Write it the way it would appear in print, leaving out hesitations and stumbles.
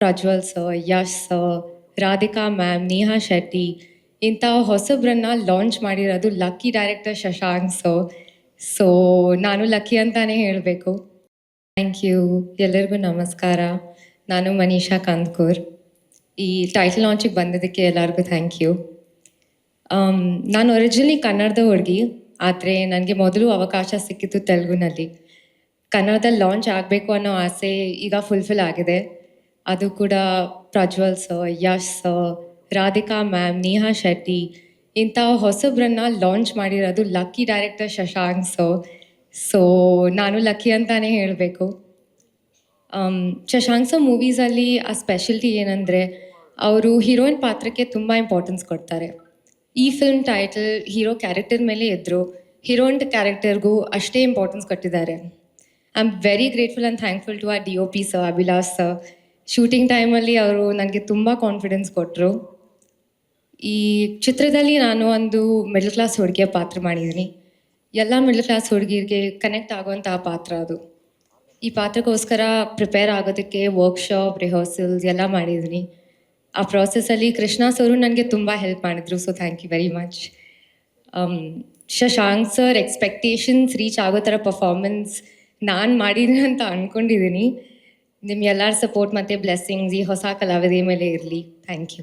Prajwal sir, Yash sir, Radhika ma'am, Neha Shetty ಇಂಥ ಹೊಸಬ್ರನ್ನ launch ಮಾಡಿರೋದು lucky director Shashank sir. So ನಾನು ಲಕ್ಕಿ ಅಂತಾನೆ ಹೇಳಬೇಕು. Thank you. ಎಲ್ಲರಿಗೂ ನಮಸ್ಕಾರ. ನಾನು ಮನೀಷಾ ಕಂದ್ಕೂರ್. ಈ ಟೈಟಲ್ ಲಾಂಚಿಗೆ ಬಂದಿದ್ದಕ್ಕೆ ಎಲ್ಲರಿಗೂ ಥ್ಯಾಂಕ್ ಯು. ನಾನು ಒರಿಜಿನಲಿ ಕನ್ನಡದ ಹುಡುಗಿ, ಆದರೆ ನನಗೆ ಮೊದಲು ಅವಕಾಶ ಸಿಕ್ಕಿತ್ತು ತೆಲುಗುನಲ್ಲಿ. ಕನ್ನಡದಲ್ಲಿ ಲಾಂಚ್ ಆಗಬೇಕು ಅನ್ನೋ ಆಸೆ ಈಗ ಫುಲ್ಫಿಲ್ ಆಗಿದೆ. ಅದು ಕೂಡ Prajwal sir, Yash sir, Radhika ma'am, Neha Shetty ಇಂಥ ಹೊಸಬ್ರನ್ನ ಲಾಂಚ್ ಮಾಡಿರೋದು lucky director Shashank sir. So ನಾನು ಲಕ್ಕಿ ಅಂತಾನೆ ಹೇಳಬೇಕು. ಶಶಾಂಕ್ ಸರ್ ಮೂವೀಸಲ್ಲಿ ಆ ಸ್ಪೆಷಲ್ಟಿ ಏನಂದರೆ ಅವರು ಹೀರೋಯಿನ್ ಪಾತ್ರಕ್ಕೆ ತುಂಬ ಇಂಪಾರ್ಟೆನ್ಸ್ ಕೊಡ್ತಾರೆ. ಈ ಫಿಲ್ಮ್ ಟೈಟಲ್ ಹೀರೋ ಕ್ಯಾರೆಕ್ಟರ್ ಮೇಲೆ ಇದ್ದರು, ಹೀರೋಯಿನ್ ಕ್ಯಾರೆಕ್ಟರ್ಗೂ ಅಷ್ಟೇ ಇಂಪಾರ್ಟೆನ್ಸ್ ಕೊಟ್ಟಿದ್ದಾರೆ. I am very grateful and thankful to our DOP sir, Abhilash sir. Shooting ಟೈಮಲ್ಲಿ ಅವರು ನನಗೆ ತುಂಬ ಕಾನ್ಫಿಡೆನ್ಸ್ ಕೊಟ್ಟರು. ಈ ಚಿತ್ರದಲ್ಲಿ ನಾನು ಒಂದು ಮಿಡಲ್ ಕ್ಲಾಸ್ ಹುಡುಗಿಯ ಪಾತ್ರ ಮಾಡಿದ್ದೀನಿ. ಎಲ್ಲ ಮಿಡಲ್ ಕ್ಲಾಸ್ ಹುಡುಗಿರಿಗೆ ಕನೆಕ್ಟ್ ಆಗುವಂತಹ ಪಾತ್ರ ಅದು. ಈ ಪಾತ್ರಕ್ಕೋಸ್ಕರ ಪ್ರಿಪೇರ್ ಆಗೋದಕ್ಕೆ ವರ್ಕ್ಶಾಪ್, ರಿಹರ್ಸಲ್ಸ್ ಎಲ್ಲ ಮಾಡಿದ್ದೀನಿ. ಆ ಪ್ರಾಸೆಸ್ಸಲ್ಲಿ ಕೃಷ್ಣ ಸರು ನನಗೆ ತುಂಬ ಹೆಲ್ಪ್ ಮಾಡಿದರು. So thank you very much. Shashank sir expectations reach ಆಗೋ ಥರ ಪರ್ಫಾರ್ಮೆನ್ಸ್ ನಾನು ಮಾಡಿದ್ದೀನಿ ಅಂತ ಅಂದ್ಕೊಂಡಿದ್ದೀನಿ. ನಿಮ್ಮ ಎಲ್ಲರ ಸಪೋರ್ಟ್ ಮತ್ತು ಬ್ಲೆಸ್ಸಿಂಗ್ಸ್ ಈ ಹೊಸ ಕಲಾವಿದೆ ಮೇಲೆ ಇರಲಿ. Thank you.